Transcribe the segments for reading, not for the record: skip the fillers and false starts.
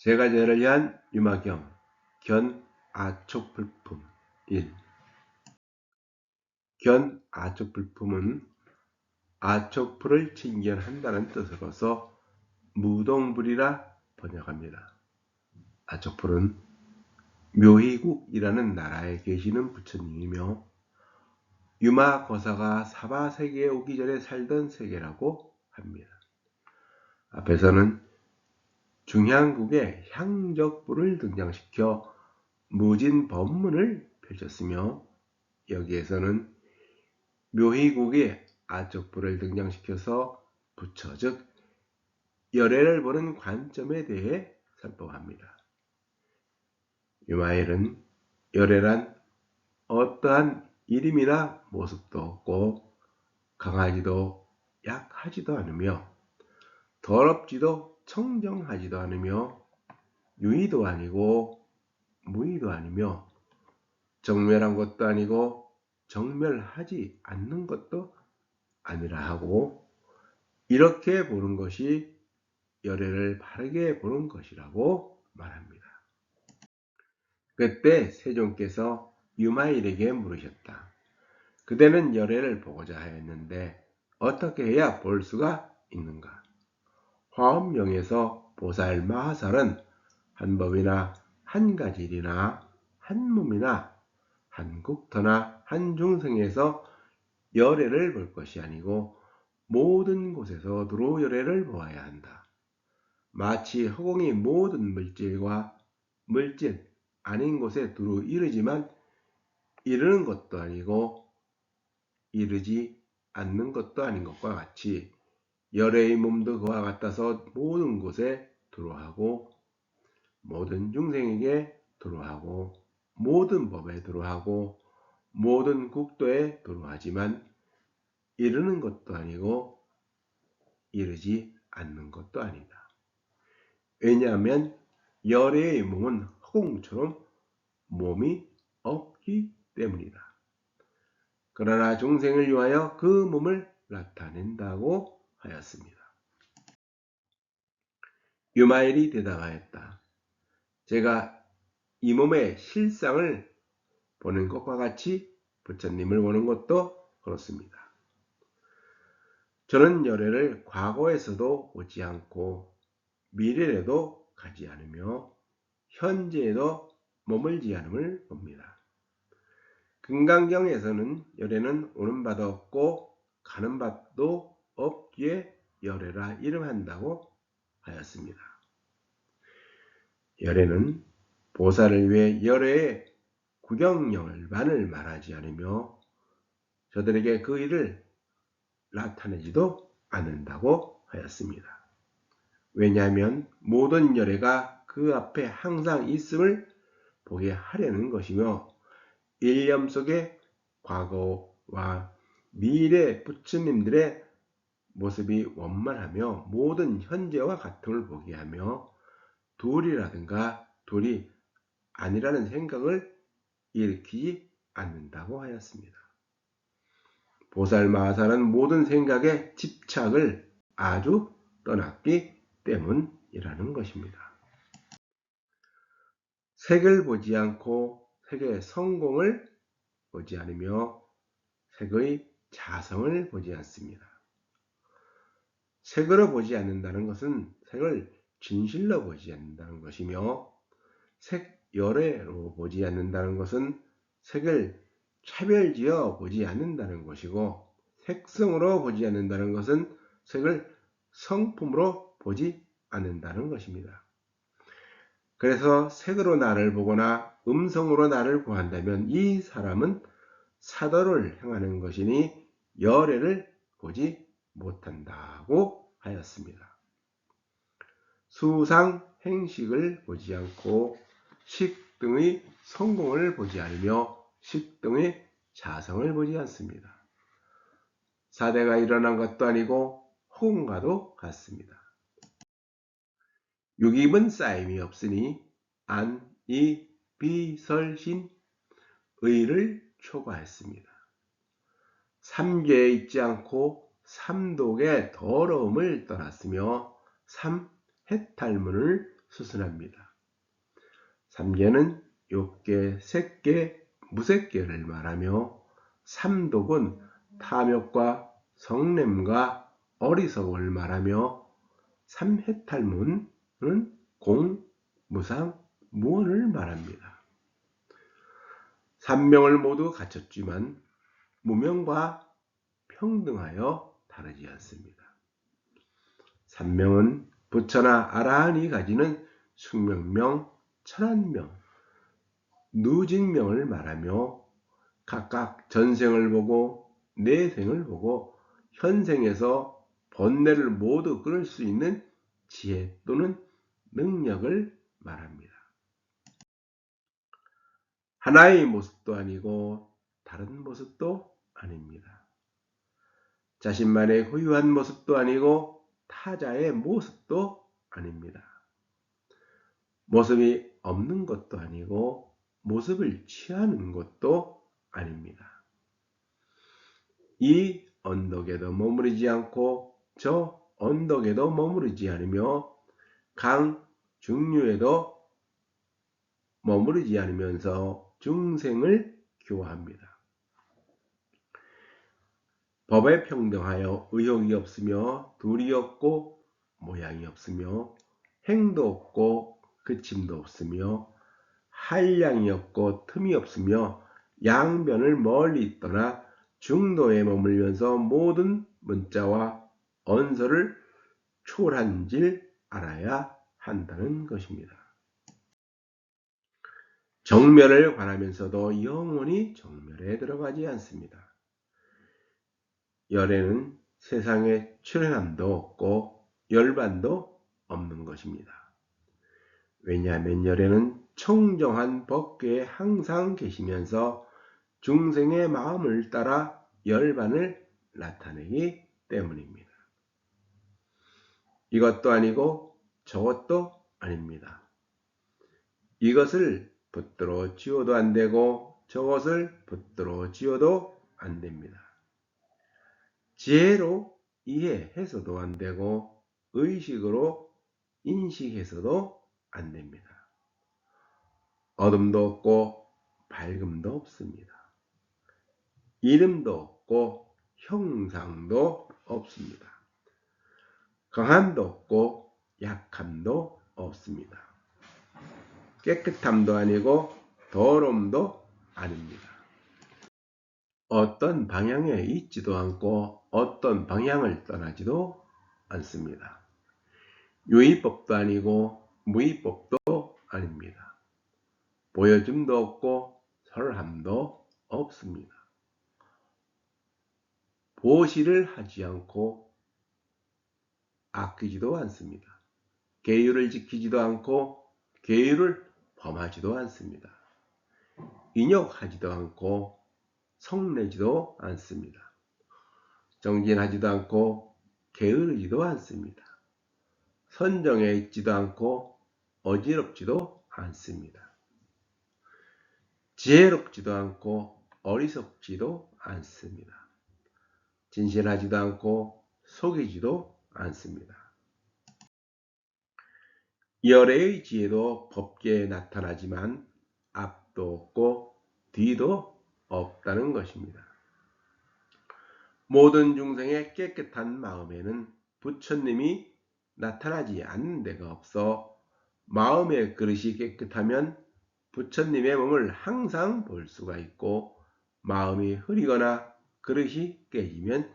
제가제를 위한 유마겸 견아촉불품 1. 견아촉불품은 아촉불을 칭견한다는 뜻으로서 무동불이라 번역합니다. 아촉불은 묘희국이라는 나라에 계시는 부처님이며 유마거사가 사바세계에 오기 전에 살던 세계라고 합니다. 앞에서는 중향국의 향적불을 등장시켜 무진법문을 펼쳤으며 여기에서는 묘희국의 아촉불을 등장시켜서 부처 즉 열애를 보는 관점에 대해 설법합니다. 유마일은 열애란 어떠한 이름이나 모습도 없고 강하지도 약하지도 않으며 더럽지도 청정하지도 않으며 유의도 아니고 무의도 아니며 정멸한 것도 아니고 정멸하지 않는 것도 아니라 하고 이렇게 보는 것이 열애를 바르게 보는 것이라고 말합니다. 그때 세종께서 유마일에게 물으셨다. 그대는 열애를 보고자 하였는데 어떻게 해야 볼 수가 있는가? 화엄경에서 보살 마하살은 한 법이나 한 가지 일이나 한 몸이나 한 국토나 한 중생에서 열애를 볼 것이 아니고 모든 곳에서 두루 열애를 보아야 한다. 마치 허공이 모든 물질과 물질 아닌 곳에 두루 이르지만 이르는 것도 아니고 이르지 않는 것도 아닌 것과 같이 열애의 몸도 그와 같아서 모든 곳에 두루하고 모든 중생에게 두루하고 모든 법에 두루하고 모든 국도에 두루하지만 이르는 것도 아니고 이르지 않는 것도 아니다. 왜냐하면 열애의 몸은 허공처럼 몸이 없기 때문이다. 그러나 중생을 위하여 그 몸을 나타낸다고 하였습니다. 유마일이 대답하였다. 제가 이 몸의 실상을 보는 것과 같이 부처님을 보는 것도 그렇습니다. 저는 열애를 과거에서도 오지 않고 미래에도 가지 않으며 현재에도 머물지 않음을 봅니다. 금강경에서는 열애는 오는 바도 없고 가는 바도 없기에 열애라 이름한다고 하였습니다. 열애는 보살을 위해 열애의 구경열만을 말하지 않으며 저들에게 그 일을 나타내지도 않는다고 하였습니다. 왜냐하면 모든 열애가 그 앞에 항상 있음을 보게 하려는 것이며 일념 속에 과거와 미래 부처님들의 모습이 원만하며 모든 현재와 같음을 보게 하며 둘이라든가 둘이 아니라는 생각을 일으키지 않는다고 하였습니다. 보살 마하살은 모든 생각에 집착을 아주 떠났기 때문이라는 것입니다. 색을 보지 않고 색의 성공을 보지 않으며 색의 자성을 보지 않습니다. 색으로 보지 않는다는 것은 색을 진실로 보지 않는다는 것이며 색열애로 보지 않는다는 것은 색을 차별지어 보지 않는다는 것이고 색성으로 보지 않는다는 것은 색을 성품으로 보지 않는다는 것입니다. 그래서 색으로 나를 보거나 음성으로 나를 구한다면 이 사람은 사도를 행하는 것이니 열애를 보지 못한다고 하였습니다. 수상 행식을 보지 않고 식 등의 성공을 보지 않으며 식 등의 자성을 보지 않습니다. 사대가 일어난 것도 아니고 허공과도 같습니다. 육입은 쌓임이 없으니 안, 이, 비, 설, 신, 의를 초과했습니다. 삼계에 있지 않고 삼독의 더러움을 떠났으며 삼해탈문을 수순합니다. 삼계는 욕계, 색계, 무색계를 말하며 삼독은 탐욕과 성냄과 어리석음을 말하며 삼해탈문은 공, 무상, 무언을 말합니다. 삼명을 모두 갖췄지만 무명과 평등하여 다르지 않습니다. 삼명은 부처나 아라한이 가지는 숙명명, 천한명, 누진명을 말하며 각각 전생을 보고 내생을 보고 현생에서 번뇌를 모두 끊을 수 있는 지혜 또는 능력을 말합니다. 하나의 모습도 아니고 다른 모습도 아닙니다. 자신만의 고유한 모습도 아니고 타자의 모습도 아닙니다. 모습이 없는 것도 아니고 모습을 취하는 것도 아닙니다. 이 언덕에도 머무르지 않고 저 언덕에도 머무르지 않으며 강 중류에도 머무르지 않으면서 중생을 교화합니다. 법에 평등하여 의욕이 없으며 둘이 없고 모양이 없으며 행도 없고 그침도 없으며 한량이 없고 틈이 없으며 양변을 멀리 떠나 중도에 머물면서 모든 문자와 언서를 초월한 줄 알아야 한다는 것입니다. 정멸을 관하면서도 영원히 정멸에 들어가지 않습니다. 열에는 세상에 출현함도 없고 열반도 없는 것입니다. 왜냐하면 열에는 청정한 법궤에 항상 계시면서 중생의 마음을 따라 열반을 나타내기 때문입니다. 이것도 아니고 저것도 아닙니다. 이것을 붙들어 쥐어도 안 되고 저것을 붙들어 쥐어도 안 됩니다. 지혜로 이해해서도 안 되고 의식으로 인식해서도 안 됩니다. 어둠도 없고 밝음도 없습니다. 이름도 없고 형상도 없습니다. 강함도 없고 약함도 없습니다. 깨끗함도 아니고 더러움도 아닙니다. 어떤 방향에 있지도 않고 어떤 방향을 떠나지도 않습니다. 유의법도 아니고 무의법도 아닙니다. 보여줌도 없고 설함도 없습니다. 보시를 하지 않고 아끼지도 않습니다. 계율을 지키지도 않고 계율을 범하지도 않습니다. 인욕하지도 않고 성내지도 않습니다. 정진하지도 않고 게으르지도 않습니다. 선정에 있지도 않고 어지럽지도 않습니다. 지혜롭지도 않고 어리석지도 않습니다. 진실하지도 않고 속이지도 않습니다. 열애의 지혜도 법계에 나타나지만 앞도 없고 뒤도 없다는 것입니다. 모든 중생의 깨끗한 마음에는 부처님이 나타나지 않는 데가 없어 마음의 그릇이 깨끗하면 부처님의 몸을 항상 볼 수가 있고 마음이 흐리거나 그릇이 깨지면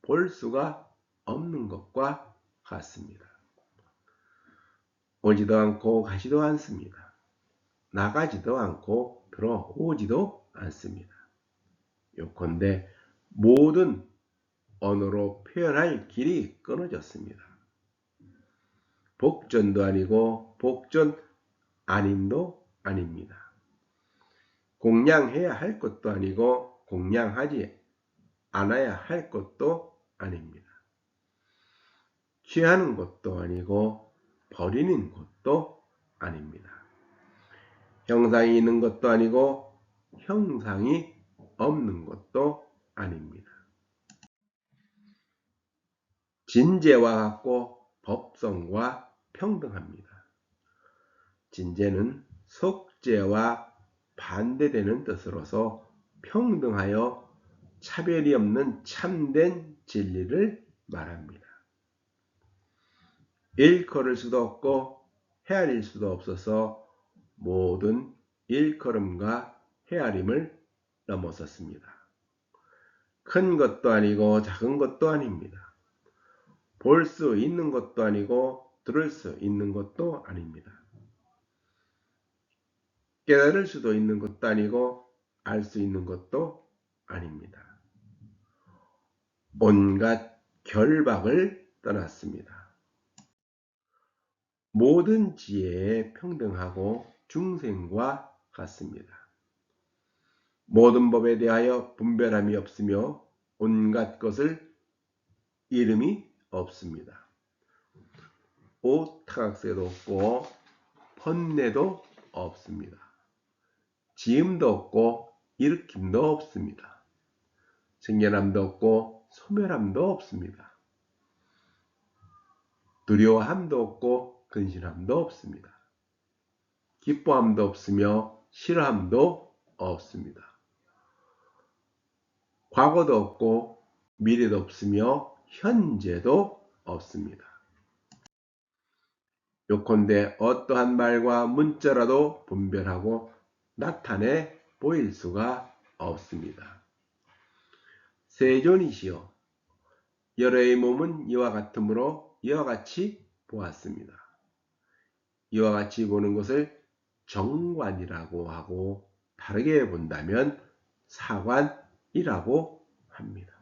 볼 수가 없는 것과 같습니다. 오지도 않고 가지도 않습니다. 나가지도 않고 들어오지도 않습니다. 요컨대 모든 언어로 표현할 길이 끊어졌습니다. 복전도 아니고 복전 아님도 아닙니다. 공양해야 할 것도 아니고 공양하지 않아야 할 것도 아닙니다. 취하는 것도 아니고 버리는 것도 아닙니다. 형상이 있는 것도 아니고 형상이 없는 것도 아닙니다. 진재와 같고 법성과 평등합니다. 진재는 속죄와 반대되는 뜻으로서 평등하여 차별이 없는 참된 진리를 말합니다. 일컬을 수도 없고 헤아릴 수도 없어서 모든 일컬음과 헤아림을 넘어섰습니다. 큰 것도 아니고 작은 것도 아닙니다. 볼 수 있는 것도 아니고 들을 수 있는 것도 아닙니다. 깨달을 수도 있는 것도 아니고 알 수 있는 것도 아닙니다. 온갖 결박을 떠났습니다. 모든 지혜에 평등하고 중생과 같습니다. 모든 법에 대하여 분별함이 없으며 온갖 것을 이름이 없습니다. 오타각세도 없고 번뇌도 없습니다. 지음도 없고 일으킴도 없습니다. 생겨남도 없고 소멸함도 없습니다. 두려워함도 없고 근심함도 없습니다. 기뻐함도 없으며 싫어함도 없습니다. 과거도 없고 미래도 없으며 현재도 없습니다. 요컨대 어떠한 말과 문자라도 분별하고 나타내 보일 수가 없습니다. 세존이시여 여러의 몸은 이와 같으므로 이와 같이 보았습니다. 이와 같이 보는 것을 정관이라고 하고 다르게 본다면 사관이라고 합니다.